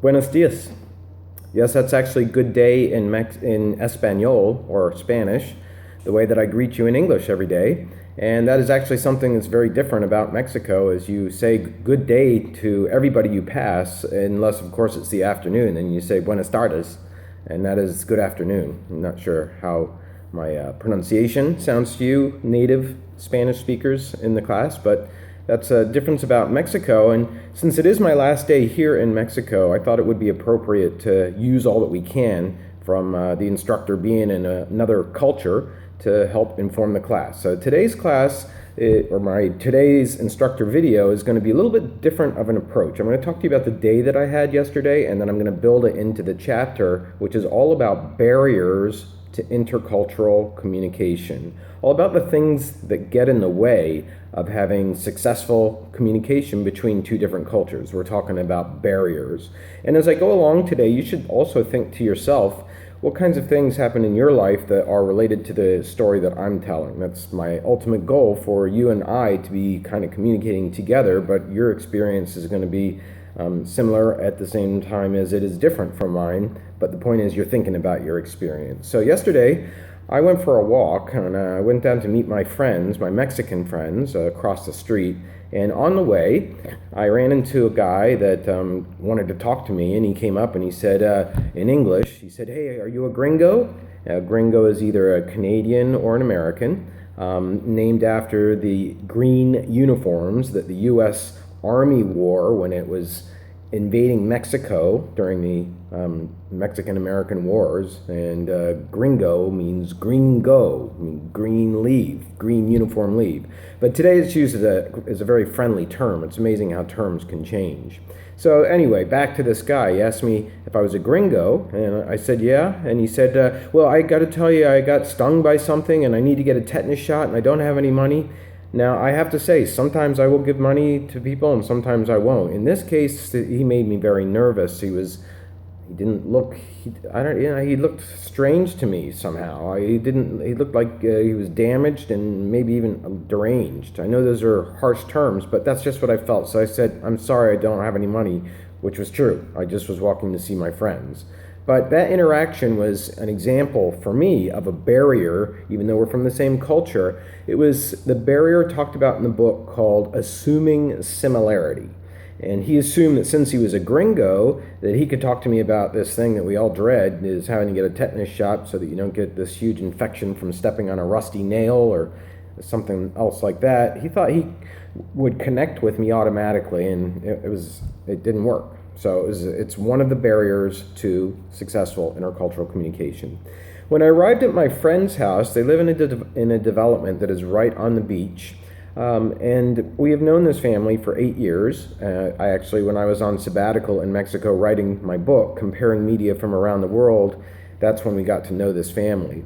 Buenos dias. Yes, that's actually good day in Espanol, or Spanish, the way that I greet you in English every day. And that is actually something that's very different about Mexico, is you say good day to everybody you pass, unless, of course, it's the afternoon, and you say buenas tardes, and that is good afternoon. I'm not sure how my pronunciation sounds to you, native Spanish speakers in the class, but that's a difference about Mexico. And since it is my last day here in Mexico, I thought it would be appropriate to use all that we can from the instructor being in another culture to help inform the class. So today's class, today's instructor video is going to be a little bit different of an approach. I'm going to talk to you about the day that I had yesterday, and then I'm going to build it into the chapter, which is all about barriers to intercultural communication, all about the things that get in the way of having successful communication between two different cultures. We're talking about barriers. And as I go along today, you should also think to yourself, what kinds of things happen in your life that are related to the story that I'm telling? That's my ultimate goal, for you and I to be kind of communicating together, but your experience is going to be similar at the same time as it is different from mine. But the point is, you're thinking about your experience. So yesterday, I went for a walk, and I went down to meet my friends, my Mexican friends, across the street. And on the way, I ran into a guy that wanted to talk to me, and he came up and he said, in English, he said, "Hey, are you a gringo?" A gringo is either a Canadian or an American, named after the green uniforms that the U.S. Army wore when it was invading Mexico during the Mexican-American Wars. And gringo means gringo, green leave, green uniform leave. But today it's used as a very friendly term. It's amazing how terms can change. So anyway, back to this guy. He asked me if I was a gringo, and I said, yeah. And he said, well, I got to tell you, I got stung by something, and I need to get a tetanus shot, and I don't have any money. Now, I have to say, sometimes I will give money to people and sometimes I won't. In this case, he made me very nervous. He looked strange to me somehow. He looked like he was damaged and maybe even deranged. I know those are harsh terms, but that's just what I felt. So I said, "I'm sorry, I don't have any money," which was true. I just was walking to see my friends. But that interaction was an example for me of a barrier, even though we're from the same culture. It was the barrier talked about in the book called assuming similarity. And he assumed that since he was a gringo, that he could talk to me about this thing that we all dread, is having to get a tetanus shot so that you don't get this huge infection from stepping on a rusty nail or something else like that. He thought he would connect with me automatically, and it didn't work. So it's one of the barriers to successful intercultural communication. When I arrived at my friend's house, they live in a development that is right on the beach, and we have known this family for 8 years. When I was on sabbatical in Mexico writing my book, Comparing Media from Around the World, that's when we got to know this family.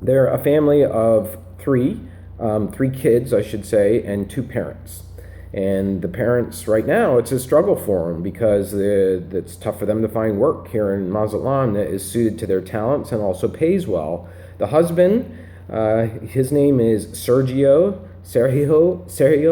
They're a family of three kids, I should say, and 2 parents. And the parents right now, it's a struggle for them because it's tough for them to find work here in Mazatlan that is suited to their talents and also pays well. The husband, his name is Sergio. Sergio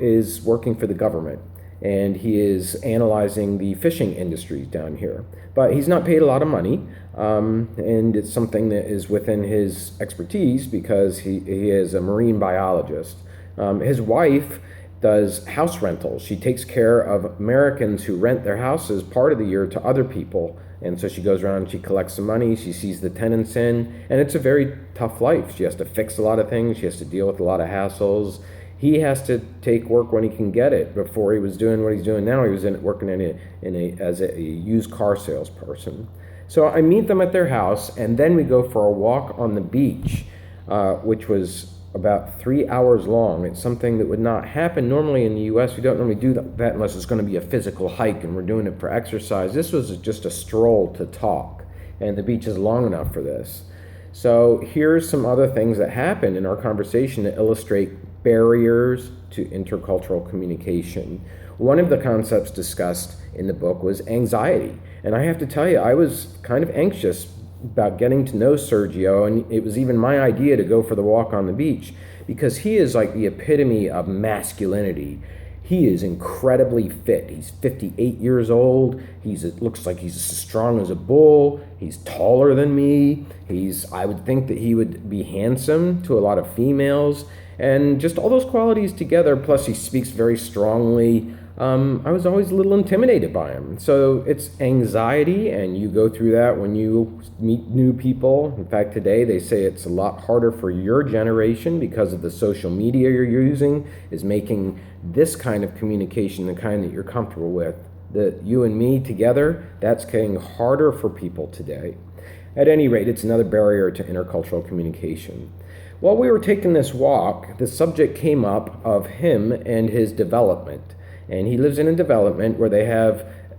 is working for the government, and he is analyzing the fishing industries down here. But he's not paid a lot of money, and it's something that is within his expertise because he is a marine biologist. His wife does house rentals. She takes care of Americans who rent their houses part of the year to other people. And so she goes around and she collects some money, she sees the tenants in, and it's a very tough life. She has to fix a lot of things, she has to deal with a lot of hassles. He has to take work when he can get it. Before he was doing what he's doing now, he was working as a used car salesperson. So I meet them at their house, and then we go for a walk on the beach, which was about 3 hours long. It's something that would not happen normally in the U.S. We don't normally do that unless it's going to be a physical hike and we're doing it for exercise. This was just a stroll to talk, and the beach is long enough for this. So here's some other things that happen in our conversation that illustrate barriers to intercultural communication. One of the concepts discussed in the book was anxiety. And I have to tell you, I was kind of anxious about getting to know Sergio, and it was even my idea to go for the walk on the beach because he is like the epitome of masculinity. He is incredibly fit. He's 58 years old. It looks like he's as strong as a bull. He's taller than me. I would think that he would be handsome to a lot of females. And just all those qualities together, plus he speaks very strongly. I was always a little intimidated by him. So it's anxiety, and you go through that when you meet new people. In fact, today they say it's a lot harder for your generation because of the social media you're using is making this kind of communication the kind that you're comfortable with. That you and me together, that's getting harder for people today. At any rate, it's another barrier to intercultural communication. While we were taking this walk, the subject came up of him and his development. And he lives in a development where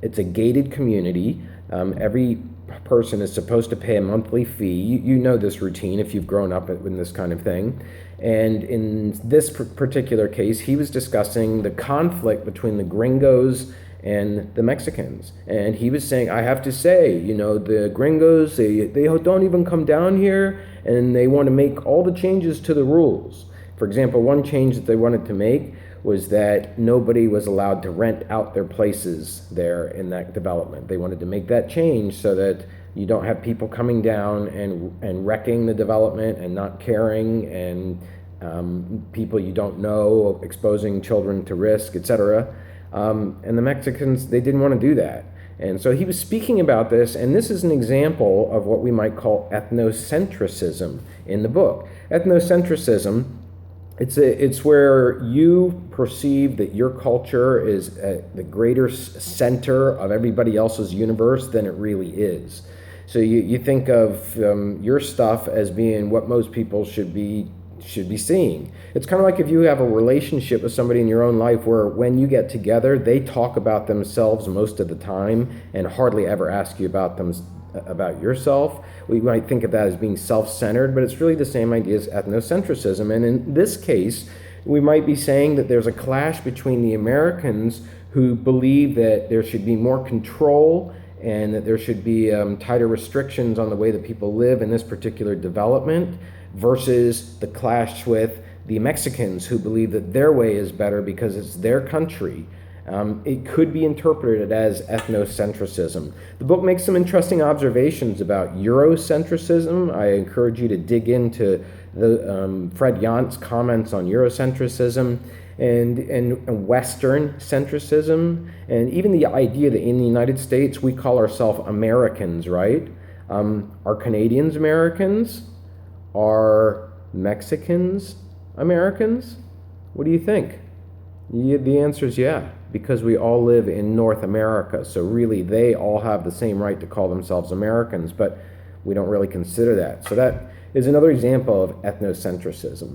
it's a gated community. Every person is supposed to pay a monthly fee. You know this routine if you've grown up with this kind of thing. And in this particular case, he was discussing the conflict between the gringos and the Mexicans. And he was saying, I have to say, the gringos, they don't even come down here, and they want to make all the changes to the rules. For example, one change that they wanted to make was that nobody was allowed to rent out their places there in that development. They wanted to make that change so that you don't have people coming down and wrecking the development and not caring, and people you don't know exposing children to risk, etc. And the Mexicans, they didn't want to do that. And so he was speaking about this, and this is an example of what we might call ethnocentrism in the book. Ethnocentrism, it's where you perceive that your culture is at the greater center of everybody else's universe than it really is. So you think of your stuff as being what most people should be seeing. It's kind of like if you have a relationship with somebody in your own life where when you get together, they talk about themselves most of the time and hardly ever ask you about yourself. We might think of that as being self-centered, but it's really the same idea as ethnocentrism. And in this case, we might be saying that there's a clash between the Americans who believe that there should be more control and that there should be tighter restrictions on the way that people live in this particular development, versus the clash with the Mexicans who believe that their way is better because it's their country. It could be interpreted as ethnocentrism. The book makes some interesting observations about Eurocentrism. I encourage you to dig into the Fred Yant's comments on Eurocentrism and Western centricism, and even the idea that in the United States we call ourselves Americans, right? Are Canadians Americans? Are Mexicans Americans? What do you think? The answer is yeah, because we all live in North America. So really, they all have the same right to call themselves Americans, but we don't really consider that. So that is another example of ethnocentrism.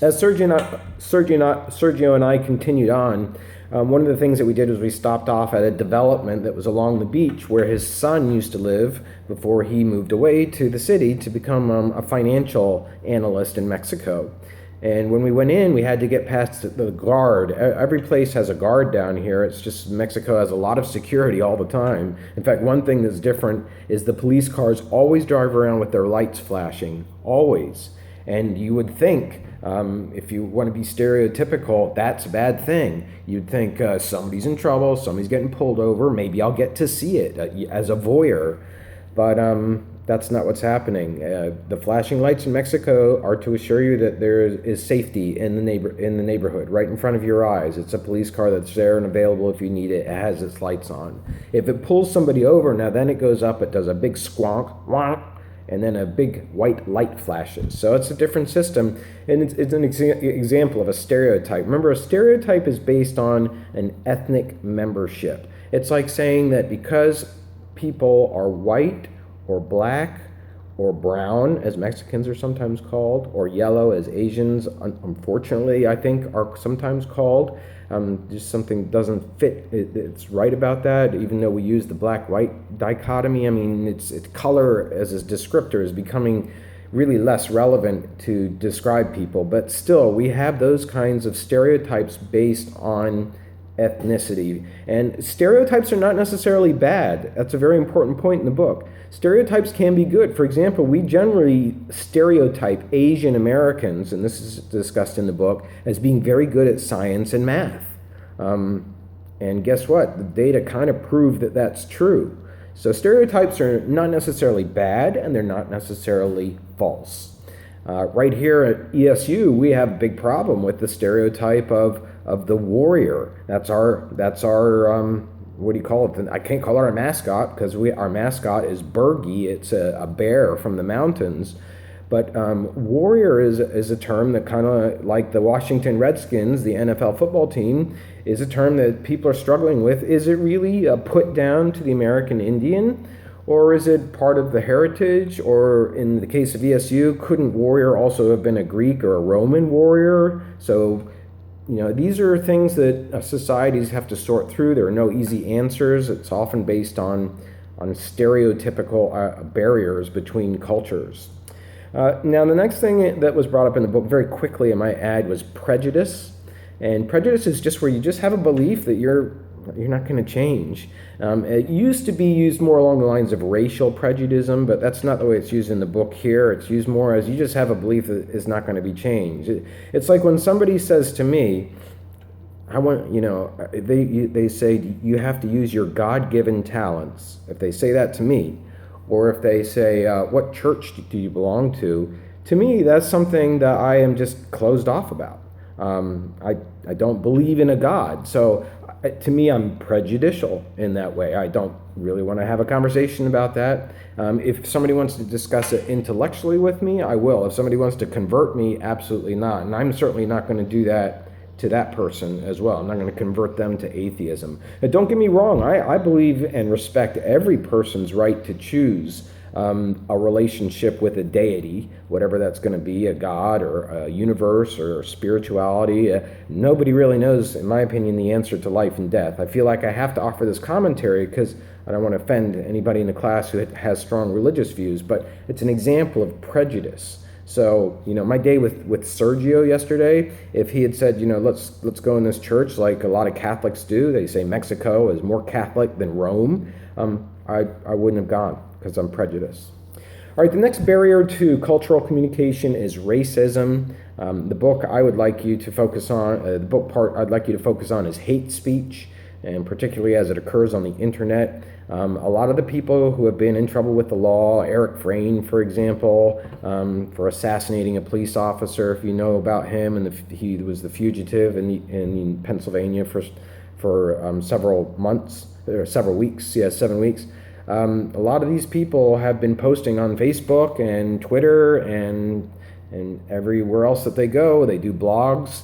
As Sergio and I continued on, one of the things that we did was we stopped off at a development that was along the beach where his son used to live before he moved away to the city to become a financial analyst in Mexico. And when we went in, we had to get past the guard. Every place has a guard down here. It's just Mexico has a lot of security all the time. In fact, one thing that's different is the police cars always drive around with their lights flashing, always. And you would think, if you want to be stereotypical, that's a bad thing. You'd think somebody's in trouble, somebody's getting pulled over, maybe I'll get to see it as a voyeur. But that's not what's happening. The flashing lights in Mexico are to assure you that there is safety in the neighborhood, right in front of your eyes. It's a police car that's there and available if you need it. It has its lights on. If it pulls somebody over, now then it goes up, it does a big squonk, wonk, and then a big white light flashes. So it's a different system, and it's an example of a stereotype. Remember, a stereotype is based on an ethnic membership. It's like saying that because people are white or black or brown, as Mexicans are sometimes called, or yellow, as Asians, unfortunately, I think, are sometimes called. Just something doesn't fit. It's right about that, even though we use the black-white dichotomy. I mean, it's color as a descriptor is becoming really less relevant to describe people. But still, we have those kinds of stereotypes based on ethnicity. And stereotypes are not necessarily bad. That's a very important point in the book. Stereotypes can be good. For example, we generally stereotype Asian Americans, and this is discussed in the book, as being very good at science and math. And guess what? The data kind of prove that that's true. So stereotypes are not necessarily bad, and they're not necessarily false. Right here at ESU, we have a big problem with the stereotype of the warrior. That's our what do you call it? I can't call it our mascot because our mascot is Bergie. It's a bear from the mountains. But warrior is a term that kind of, like the Washington Redskins, the NFL football team, is a term that people are struggling with. Is it really a put down to the American Indian? Or is it part of the heritage? Or in the case of ESU, couldn't warrior also have been a Greek or a Roman warrior? So, these are things that societies have to sort through. There are no easy answers. It's often based on stereotypical barriers between cultures. Now, the next thing that was brought up in the book very quickly, I might add, was prejudice. And prejudice is just where you just have a belief that you're not going to change. It used to be used more along the lines of racial prejudice, but that's not the way it's used in the book here. It's used more as you just have a belief that is not going to be changed. It's like when somebody says to me, they say you have to use your God-given talents. If they say that to me, or if they say, what church do you belong to me, that's something that I am just closed off about. I don't believe in a God. So to me, I'm prejudicial in that way. I don't really want to have a conversation about that. If somebody wants to discuss it intellectually with me, I will. If somebody wants to convert me, absolutely not. And I'm certainly not going to do that to that person as well. I'm not going to convert them to atheism. Now, don't get me wrong. I believe and respect every person's right to choose a relationship with a deity, whatever that's going to be, a god or a universe or spirituality. Nobody really knows, in my opinion, the answer to life and death. I feel like I have to offer this commentary because I don't want to offend anybody in the class who has strong religious views, but it's an example of prejudice. So, my day with Sergio yesterday, if he had said, let's go in this church like a lot of Catholics do, they say Mexico is more Catholic than Rome, I wouldn't have gone because I'm prejudiced. All right, the next barrier to cultural communication is racism. The book I would like you to focus on, the book part I'd like you to focus on is hate speech, and particularly as it occurs on the internet. A lot of the people who have been in trouble with the law, Eric Frayne, for example, for assassinating a police officer, if you know about him, and he was the fugitive in Pennsylvania for several months, or several weeks, 7 weeks. A lot of these people have been posting on Facebook and Twitter and everywhere else that they go. They do blogs.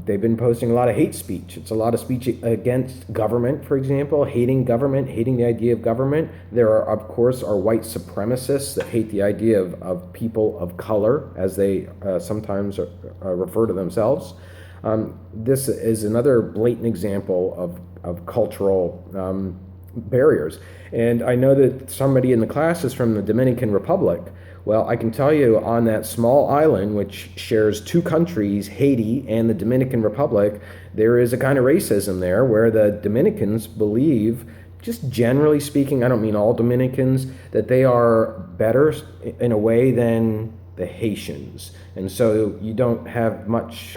They've been posting a lot of hate speech. It's a lot of speech against government, for example, hating government, hating the idea of government. There are, of course, white supremacists that hate the idea of people of color, as they sometimes refer to themselves. This is another blatant example of cultural barriers. And I know that somebody in the class is from the Dominican Republic. Well, I can tell you on that small island, which shares two countries, Haiti and the Dominican Republic, there is a kind of racism there where the Dominicans believe, just generally speaking, I don't mean all Dominicans, that they are better in a way than the Haitians. And so you don't have much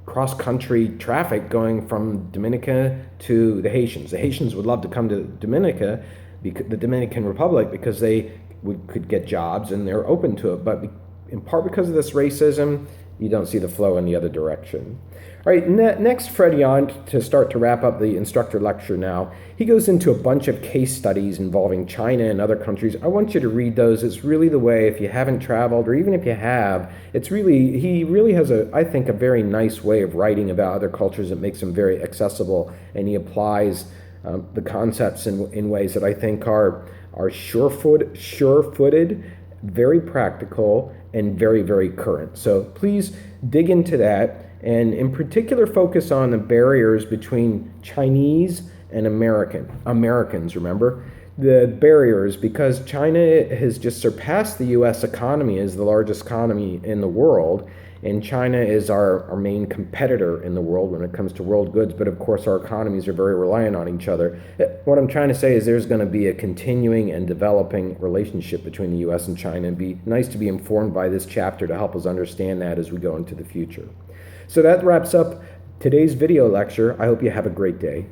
cross-country traffic going from Dominica to the Haitians. The Haitians would love to come to Dominica, the Dominican Republic, because they could get jobs and they're open to it. But in part because of this racism, you don't see the flow in the other direction. All right, next, Freddie, on to start to wrap up the instructor lecture now. He goes into a bunch of case studies involving China and other countries. I want you to read those. It's really the way, if you haven't traveled, or even if you have, he really has I think, a very nice way of writing about other cultures that makes them very accessible, and he applies the concepts in ways that I think are sure-footed, very practical, and very, very current. So please dig into that, and in particular focus on the barriers between Chinese and Americans, remember? The barriers, because China has just surpassed the U.S. economy as the largest economy in the world, and China is our main competitor in the world when it comes to world goods, but of course our economies are very reliant on each other. What I'm trying to say is there's going to be a continuing and developing relationship between the U.S. and China, and it'd be nice to be informed by this chapter to help us understand that as we go into the future. So that wraps up today's video lecture. I hope you have a great day.